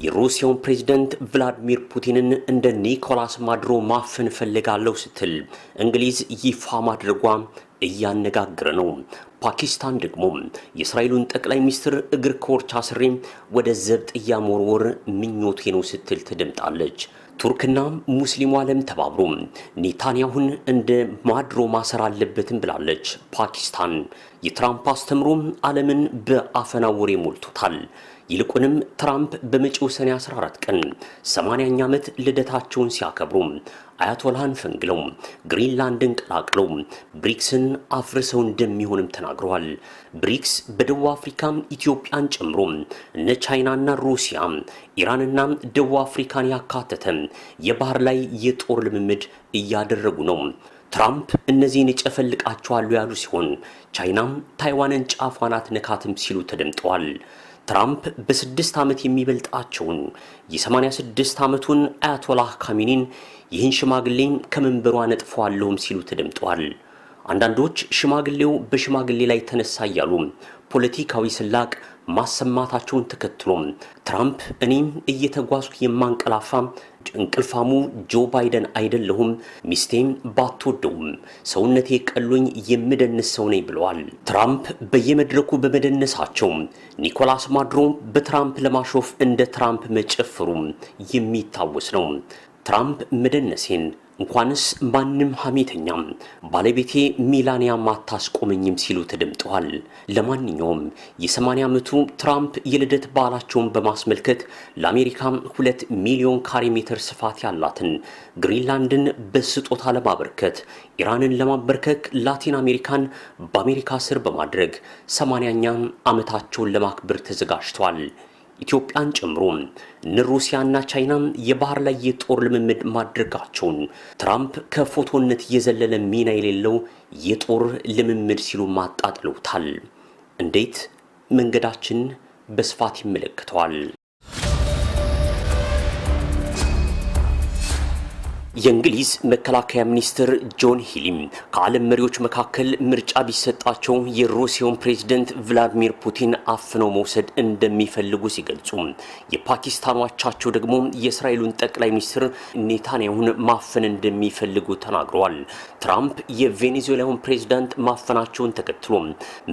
የሩሲያውን ፕሬዝዳንት ቭላዲሚር ፑቲንን እንደ ኒኮላስ ማዱሮ ማፈን ፈልጋለሁ ስትል እንግሊዝ ይፋ ማድረጓ እያነጋገረ ነው። ፓኪስታን ደግሞ የእስራኤሉን ጠቅላይ ሚኒስትር እግር ከወርች አስሬ ወደ ዘብጥያ መወርወር ምኞቴ ነው ስትል ተደምጣለች። ቱርክና ሙስሊሙ ዓለም ተባብሮ ኔታንያሁን እንደ ማዱሮ ማሰር አለበትም ብላለች። ፓኪስታን የትራምፕ አስተምሮ ዓለምን በአፈና ወሬ ሞልቶታል። ይልቁንም ትራምፕ በመጪው ሰኔ 14 ቀን 80ኛ ዓመት ልደታቸውን ሲያከብሩ አያቶላህን ፈንግለው ግሪንላንድን ቀላቅለው ብሪክስን አፍርሰው እንደሚሆንም ተናግረዋል። ብሪክስ በደቡብ አፍሪካ ኢትዮጵያን ጨምሮ እነ ቻይናና ሩሲያ፣ ኢራንና ደቡብ አፍሪካን ያካተተ የባህር ላይ የጦር ልምምድ እያደረጉ ነው። ትራምፕ እነዚህን እጨፈልቃቸዋለሁ ያሉ ሲሆን ቻይናም ታይዋንን ጫፏን አትነካትም ሲሉ ተደምጠዋል። ትራምፕ በ6 ዓመት የሚበልጣቸውን የ86 ዓመቱን አያቶላህ ካሚኒን ይህን ሽማግሌ ከመንበሩ አነጥፈዋለሁም ሲሉ ተደምጠዋል። አንዳንዶች ሽማግሌው በሽማግሌ ላይ ተነሳ እያሉ ፖለቲካዊ ስላቅ ማሰማታቸውን ተከትሎ ትራምፕ እኔም እየተጓዝኩ የማንቀላፋ እንቅልፋሙ ጆ ባይደን አይደለሁም፣ ሚስቴም ባትወደውም ሰውነቴ ቀሎኝ የምደንስ ሰው ነኝ ብለዋል። ትራምፕ በየመድረኩ በመደነሳቸው ኒኮላስ ማዱሮ በትራምፕ ለማሾፍ እንደ ትራምፕ መጨፈሩ የሚታወስ ነው። ትራምፕ መደነሴን እንኳንስ ማንም ሐሜተኛም ባለቤቴ ሚላኒያ ማታስቆመኝም ሲሉ ተደምጠዋል። ለማንኛውም የ80 ዓመቱ ትራምፕ የልደት በዓላቸውን በማስመልከት ለአሜሪካ 2 ሚሊዮን ካሬ ሜትር ስፋት ያላትን ግሪንላንድን በስጦታ ለማበርከት ኢራንን ለማበርከክ ላቲን አሜሪካን በአሜሪካ ስር በማድረግ 80ኛ ዓመታቸውን ለማክበር ተዘጋጅተዋል። ኢትዮጵያን ጨምሮ እነ ሩሲያና ቻይና የባህር ላይ የጦር ልምምድ ማድረጋቸውን ትራምፕ ከፎቶነት የዘለለ ሚና የሌለው የጦር ልምምድ ሲሉ ማጣጥለውታል። እንዴት? መንገዳችን በስፋት ይመለከተዋል። የእንግሊዝ መከላከያ ሚኒስትር ጆን ሂሊም ከዓለም መሪዎች መካከል ምርጫ ቢሰጣቸው የሩሲያውን ፕሬዝዳንት ቭላዲሚር ፑቲን አፍነው መውሰድ እንደሚፈልጉ ሲገልጹ፣ የፓኪስታኑ አቻቸው ደግሞ የእስራኤሉን ጠቅላይ ሚኒስትር ኔታንያሁን ማፈን እንደሚፈልጉ ተናግረዋል። ትራምፕ የቬኔዙዌላውን ፕሬዝዳንት ማፈናቸውን ተከትሎ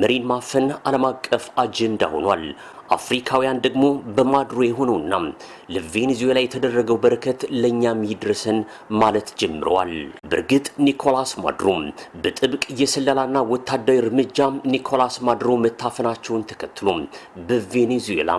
መሪን ማፈን ዓለም አቀፍ አጀንዳ ሆኗል። አፍሪካውያን ደግሞ በማዱሮ የሆነውና ለቬኔዙዌላ የተደረገው በረከት ለኛም ይድረሰን ማለት ጀምረዋል። በእርግጥ ኒኮላስ ማዱሮ በጥብቅ የስለላና ወታደራዊ እርምጃ ኒኮላስ ማዱሮ መታፈናቸውን ተከትሎ በቬኔዙዌላ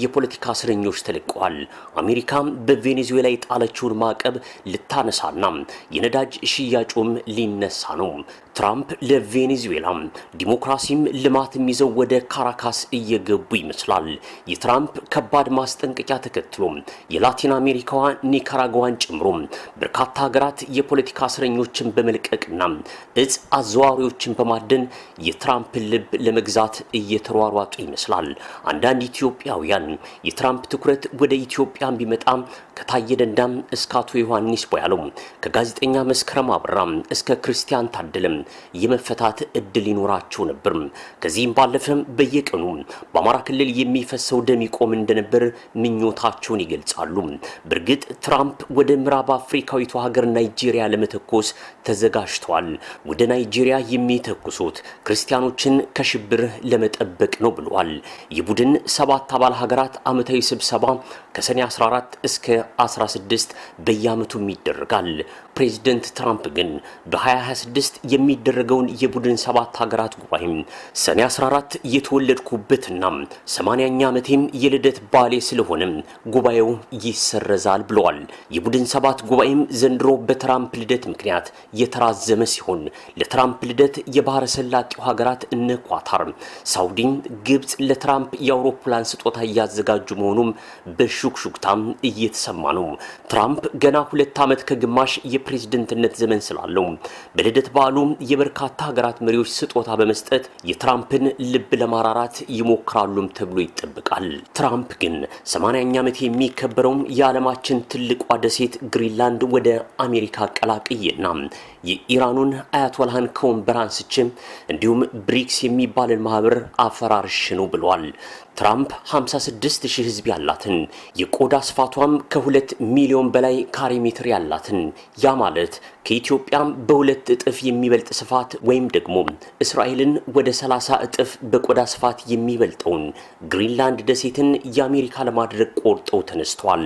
የፖለቲካ እስረኞች ተለቀዋል። አሜሪካ በቬኔዙዌላ የጣለችውን ማዕቀብ ልታነሳና የነዳጅ ሽያጩም ሊነሳ ነው። ትራምፕ ለቬኔዙዌላ ዲሞክራሲም ልማትም ይዘው ወደ ካራካስ እየገቡ ይመስላል። የትራምፕ ከባድ ማስጠንቀቂያ ተከትሎ የላቲን አሜሪካዋ ኒካራጓን ጨምሮ በርካታ ሀገራት የፖለቲካ እስረኞችን በመልቀቅና እጽ አዘዋዋሪዎችን በማደን የትራምፕን ልብ ለመግዛት እየተሯሯጡ ይመስላል። አንዳንድ ኢትዮጵያውያን የትራምፕ ትኩረት ወደ ኢትዮጵያ ቢመጣ ከታየ ደንዳም እስከ አቶ ዮሐንስ ቦያለው ከጋዜጠኛ መስከረም አበራ እስከ ክርስቲያን ታደለም የመፈታት እድል ይኖራቸው ነበር። ከዚህም ባለፈ በየቀኑ በአማራ ክልል የሚፈሰው ደም ይቆም እንደነበር ምኞታቸውን ይገልጻሉ። በእርግጥ ትራምፕ ወደ ምዕራብ አፍሪካዊቱ ሀገር ናይጄሪያ ለመተኮስ ተዘጋጅተዋል። ወደ ናይጄሪያ የሚተኩሱት ክርስቲያኖችን ከሽብር ለመጠበቅ ነው ብለዋል። የቡድን 7 አባል ሀገራት ዓመታዊ ስብሰባ ከሰኔ 14 እስከ 16 በየዓመቱም ይደረጋል። ፕሬዝዳንት ትራምፕ ግን በ2026 የሚደረገውን የቡድን 7 ሀገራት ጉባኤ ሰኔ 14 የተወለድኩበትና 80ኛ ዓመቴም የልደት ባሌ ስለሆነ ጉባኤው ይሰረዛል ብለዋል። የቡድን 7 ጉባኤም ዘንድሮ በትራምፕ ልደት ምክንያት የተራዘመ ሲሆን ለትራምፕ ልደት የባህረ ሰላጤው ሀገራት እነ ኳታር፣ ሳውዲ፣ ግብጽ ለትራምፕ የአውሮፕላን ስጦታ እያዘጋጁ መሆኑም በሹክሹክታም እየተሰማ ነው። ትራምፕ ገና 2 ዓመት ከግማሽ የፕሬዝዳንትነት ዘመን ስላለው በልደት በዓሉ የበርካታ ሀገራት መሪዎች ስጦታ በመስጠት የትራምፕን ልብ ለማራራት ይሞክራሉም ተብሎ ይጠበቃል። ትራምፕ ግን 80ኛ ዓመት የሚከበረው የዓለማችን ትልቋ ደሴት ግሪንላንድ ወደ አሜሪካ ቀላቅዬና የኢራኑን አያቶላህን ከወንበር አንስቼ እንዲሁም ብሪክስ የሚባልን ማህበር አፈራርሽ ነው ብለዋል። ትራምፕ 56000 ህዝብ ያላትን የቆዳ ስፋቷም ከ2 ሚሊዮን በላይ ካሬ ሜትር ያላትን ያ ማለት ከኢትዮጵያም በሁለት እጥፍ የሚበልጥ ስፋት ወይም ደግሞ እስራኤልን ወደ 30 እጥፍ በቆዳ ስፋት የሚበልጠውን ግሪንላንድ ደሴትን የአሜሪካ ለማድረግ ቆርጠው ተነስተዋል።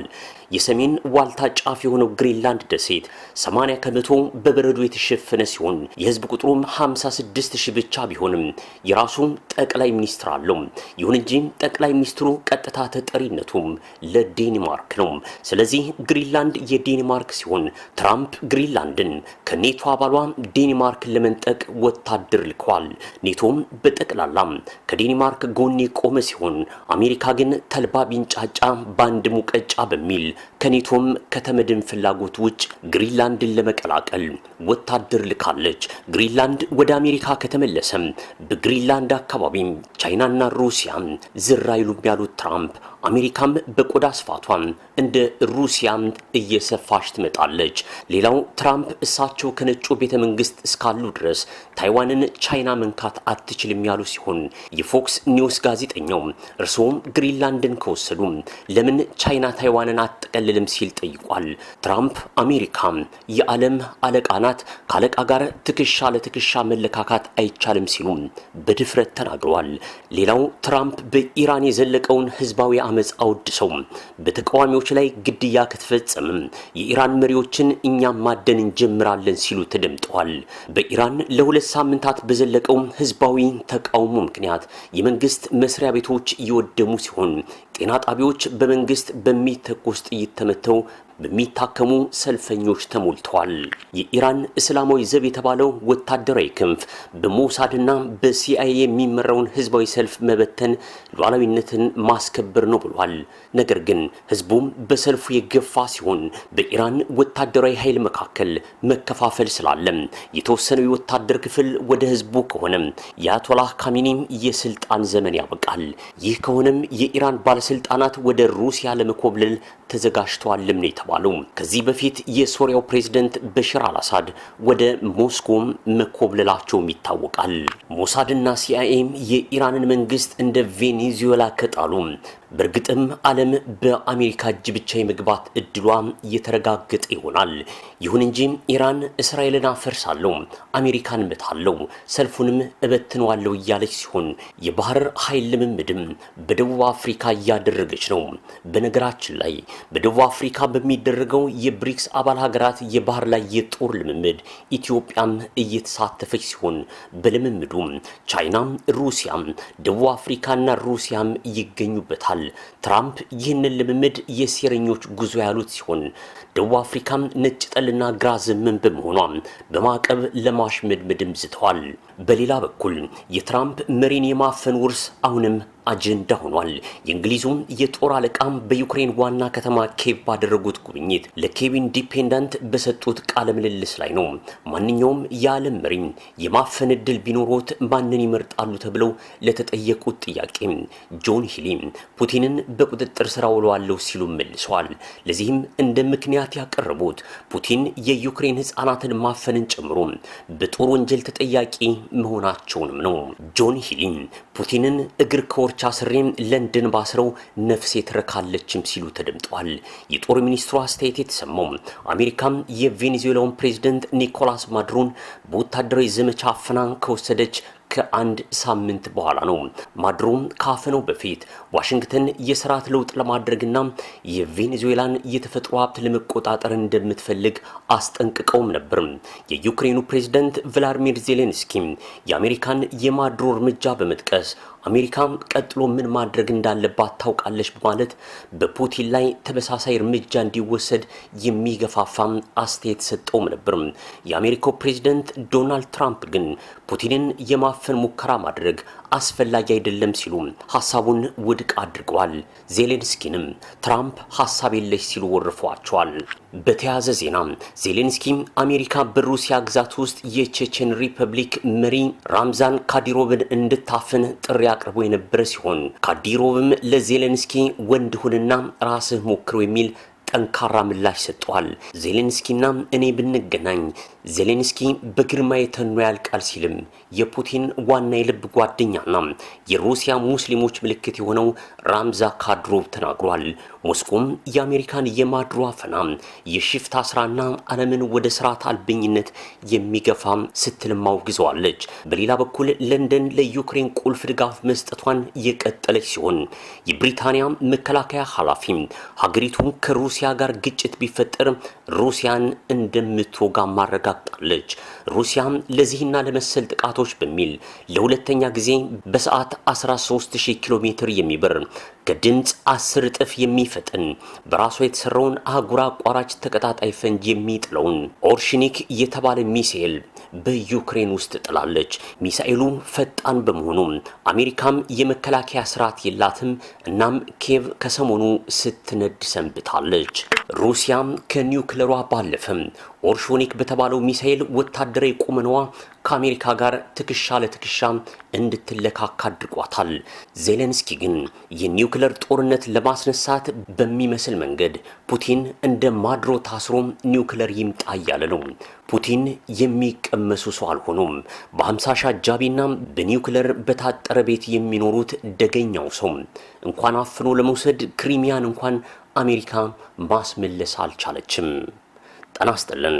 የሰሜን ዋልታ ጫፍ የሆነው ግሪንላንድ ደሴት 80 ከመቶ በበረዶ የተሸፈነ ሲሆን የህዝብ ቁጥሩም 56000 ብቻ ቢሆንም የራሱ ጠቅላይ ሚኒስትር አለው። ይሁን እንጂ ጠቅላይ ሚኒስትሩ ቀጥታ ተጠሪነቱም ለዴንማርክ ነው። ስለዚህ ግሪንላንድ የዴንማርክ ሲሆን ትራምፕ ግሪንላንድን ከኔቶ አባሏ ዴንማርክን ለመንጠቅ ወታደር ልከዋል። ኔቶም በጠቅላላ ከዴንማርክ ጎን የቆመ ሲሆን አሜሪካ ግን ተልባ ቢንጫጫ ባንድ ሙቀጫ በሚል ከኔቶም ከተመድን ፍላጎት ውጭ ግሪንላንድን ለመቀላቀል ወታደር ልካለች። ግሪንላንድ ወደ አሜሪካ ከተመለሰም በግሪንላንድ አካባቢ ቻይናና ሩሲያ ዝር አይሉም ያሉት ትራምፕ አሜሪካም በቆዳ ስፋቷ እንደ ሩሲያ እየሰፋች ትመጣለች። ሌላው ትራምፕ እሳቸው ከነጩ ቤተ መንግስት እስካሉ ድረስ ታይዋንን ቻይና መንካት አትችልም ያሉ ሲሆን የፎክስ ኒውስ ጋዜጠኛው እርሶም ግሪንላንድን ከወሰዱ ለምን ቻይና ታይዋንን አትጠቀልልም ሲል ጠይቋል። ትራምፕ አሜሪካ የዓለም አለቃ ናት፣ ከአለቃ ጋር ትከሻ ለትከሻ መለካካት አይቻልም ሲሉ በድፍረት ተናግረዋል። ሌላው ትራምፕ በኢራን የዘለቀውን ህዝባዊ አመጽ አውድሰው በተቃዋሚዎች ላይ ግድያ ከተፈጸመ የኢራን መሪዎችን እኛም ማደን እንጀምራለን ሲሉ ተደምጠዋል። በኢራን ለሁለት ሳምንታት በዘለቀው ህዝባዊ ተቃውሞ ምክንያት የመንግስት መስሪያ ቤቶች እየወደሙ ሲሆን ጤና ጣቢያዎች በመንግስት በሚተኮስ ጥይት ተመተው በሚታከሙ ሰልፈኞች ተሞልተዋል። የኢራን እስላማዊ ዘብ የተባለው ወታደራዊ ክንፍ በሞሳድና በሲአይኤ የሚመራውን ህዝባዊ ሰልፍ መበተን ሉዓላዊነትን ማስከበር ነው ብሏል። ነገር ግን ህዝቡም በሰልፉ የገፋ ሲሆን በኢራን ወታደራዊ ኃይል መካከል መከፋፈል ስላለ የተወሰነው የወታደር ክፍል ወደ ህዝቡ ከሆነ የአያቶላህ ካሚኒ የስልጣን ዘመን ያበቃል። ይህ ከሆነም የኢራን ባለስልጣናት ወደ ሩሲያ ለመኮብለል ተዘጋጅተዋልም ነው የተባለው። ከዚህ በፊት የሶሪያው ፕሬዝዳንት በሽር አልአሳድ ወደ ሞስኮ መኮብለላቸውም ይታወቃል። ሞሳድና ሲአይኤ የኢራንን መንግስት እንደ ቬኔዙዌላ ከጣሉ በእርግጥም ዓለም በአሜሪካ እጅ ብቻ የመግባት እድሏ እየተረጋገጠ ይሆናል። ይሁን እንጂ ኢራን እስራኤልን አፈርሳለሁ፣ አሜሪካን እመታለሁ፣ ሰልፉንም እበትነዋለሁ እያለች ሲሆን የባህር ኃይል ልምምድም በደቡብ አፍሪካ እያደረገች ነው። በነገራችን ላይ በደቡብ አፍሪካ በሚደረገው የብሪክስ አባል ሀገራት የባህር ላይ የጦር ልምምድ ኢትዮጵያም እየተሳተፈች ሲሆን በልምምዱ ቻይና፣ ሩሲያ፣ ደቡብ አፍሪካና ሩሲያም ይገኙበታል። ትራምፕ ይህንን ልምምድ የሴረኞች ጉዞ ያሉት ሲሆን ደቡብ አፍሪካም ነጭ ጠልና ግራ ዘመም በመሆኗ በማዕቀብ ለማሽመድመድም ዝተዋል። በሌላ በኩል የትራምፕ መሪን የማፈን ውርስ አሁንም አጀንዳ ሆኗል። የእንግሊዙ የጦር አለቃም በዩክሬን ዋና ከተማ ኬቭ ባደረጉት ጉብኝት ለኬቭ ኢንዲፔንደንት በሰጡት ቃለ ምልልስ ላይ ነው። ማንኛውም የዓለም መሪ የማፈን እድል ቢኖሮት ማንን ይመርጣሉ ተብለው ለተጠየቁት ጥያቄ ጆን ሂሊ ፑቲንን በቁጥጥር ስር አውለዋለሁ ሲሉ መልሰዋል። ለዚህም እንደ ምክንያት ያቀረቡት ፑቲን የዩክሬን ህፃናትን ማፈንን ጨምሮ በጦር ወንጀል ተጠያቂ መሆናቸውንም ነው። ጆን ሂሊ ፑቲንን እግር ከወርቻ ስሬም ለንደን ባስረው ነፍሴ ትረካለችም ሲሉ ተደምጠዋል። የጦር ሚኒስትሩ አስተያየት የተሰማው አሜሪካም የቬኔዙዌላውን ፕሬዝዳንት ኒኮላስ ማዱሮን በወታደራዊ ዘመቻ አፍና ከወሰደች ከአንድ ሳምንት በኋላ ነው። ማዱሮም ካፈነው በፊት ዋሽንግተን የስርዓት ለውጥ ለማድረግና የቬኔዙዌላን የተፈጥሮ ሀብት ለመቆጣጠር እንደምትፈልግ አስጠንቅቀውም ነበር። የዩክሬኑ ፕሬዝዳንት ቭላድሚር ዜሌንስኪ የአሜሪካን የማዱሮ እርምጃ በመጥቀስ አሜሪካ ቀጥሎ ምን ማድረግ እንዳለባት ታውቃለች በማለት በፑቲን ላይ ተመሳሳይ እርምጃ እንዲወሰድ የሚገፋፋ አስተያየት ሰጠውም ነበር። የአሜሪካው ፕሬዝዳንት ዶናልድ ትራምፕ ግን ፑቲንን የማፈን ሙከራ ማድረግ አስፈላጊ አይደለም ሲሉ ሐሳቡን ውድቅ አድርገዋል። ዜሌንስኪንም ትራምፕ ሐሳብ የለሽ ሲሉ ወርፈዋቸዋል። በተያያዘ ዜና ዜሌንስኪ አሜሪካ በሩሲያ ግዛት ውስጥ የቼቼን ሪፐብሊክ መሪ ራምዛን ካዲሮቭን እንድታፈን ጥሪ አቅርቦ የነበረ ሲሆን ካዲሮቭም ለዜሌንስኪ ወንድ ሁንና ራስህ ሞክረው የሚል ጠንካራ ምላሽ ሰጥቷል። ዜሌንስኪና እኔ ብንገናኝ ዜሌንስኪ በግርማ የተኑ ያልቃል ሲልም የፑቲን ዋና የልብ ጓደኛና የሩሲያ ሙስሊሞች ምልክት የሆነው ራምዛ ካድሮቭ ተናግሯል። ሞስኮም የአሜሪካን የማድሮ አፈና የሽፍታ ስራና ዓለምን ወደ ስርዓት አልበኝነት የሚገፋ ስትልም አውግዘዋለች። በሌላ በኩል ለንደን ለዩክሬን ቁልፍ ድጋፍ መስጠቷን የቀጠለች ሲሆን የብሪታንያ መከላከያ ኃላፊ ሀገሪቱ ከሩሲያ ጋር ግጭት ቢፈጠር ሩሲያን እንደምትወጋ ማረጋግጣለች። ሩሲያ ለዚህና ለመሰል ጥቃቶች በሚል ለሁለተኛ ጊዜ በሰዓት 13000 ኪሎ ሜትር የሚበር ከድምጽ 10 እጥፍ የሚፈጥን በራሷ የተሰራውን አህጉር አቋራጭ ተቀጣጣይ ፈንጅ የሚጥለውን ኦርሽኒክ የተባለ ሚሳኤል በዩክሬን ውስጥ ጥላለች። ሚሳኤሉ ፈጣን በመሆኑ አሜሪካም የመከላከያ ስርዓት የላትም። እናም ኪየቭ ከሰሞኑ ስትነድ ሰንብታለች። ሩሲያ ከኒውክሌሯ ባለፈም ኦርሾኒክ በተባለው ሚሳኤል ወታደራዊ ቁመናዋ ከአሜሪካ ጋር ትከሻ ለትከሻ እንድትለካካ አድርጓታል። ዜሌንስኪ ግን የኒውክሌር ጦርነት ለማስነሳት በሚመስል መንገድ ፑቲን እንደ ማድሮ ታስሮ ኒውክሌር ይምጣ እያለ ነው። ፑቲን የሚቀመሱ ሰው አልሆኑም። በ50 ሺህ አጃቢና በኒውክሌር በታጠረ ቤት የሚኖሩት ደገኛው ሰው እንኳን አፍኖ ለመውሰድ ክሪሚያን እንኳን አሜሪካ ማስመለስ አልቻለችም። ጤና ይስጥልን።